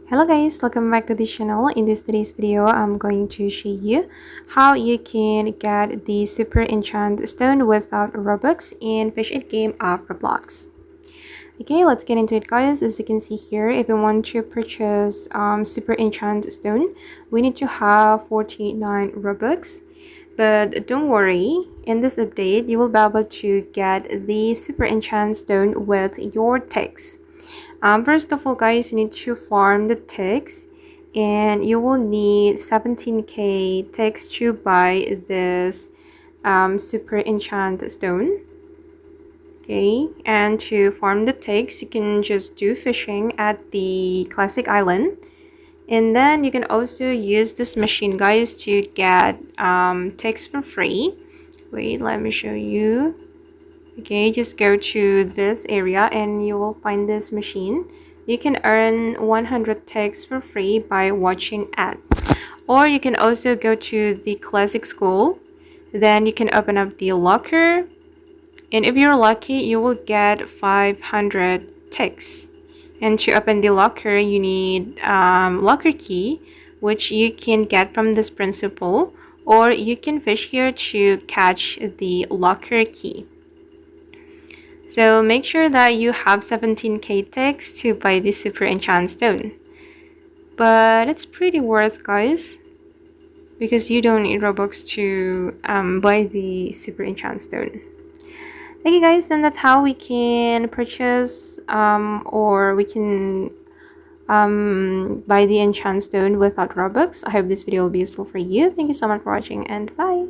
Hello guys, welcome back to the channel. In today's video, I'm going to show you how you can get the super enchant stone without Robux in Fish It game of Roblox. Okay, let's get into it guys. As you can see here, if you want to purchase super enchant stone, we need to have 49 Robux. But don't worry, in this update, you will be able to get the super enchant stone with your ticks. First of all guys, you need to farm the ticks and you will need 17k ticks to buy this super enchant stone. Okay, and to farm the ticks you can just do fishing at the classic island, and then you can also use this machine guys to get ticks for free. Wait, let me show you. Okay, just go to this area and you will find this machine. You can earn 100 ticks for free by watching ad. Or you can also go to the classic school. Then you can open up the locker. And if you're lucky, you will get 500 ticks. And to open the locker, you need locker key, which you can get from this principal. Or you can fish here to catch the locker key. So make sure that you have 17k ticks to buy the super enchant stone. But it's pretty worth guys, because you don't need Robux to buy the super enchant stone. Okay guys, and that's how we can purchase or we can buy the enchant stone without Robux. I hope this video will be useful for you. Thank you so much for watching and bye.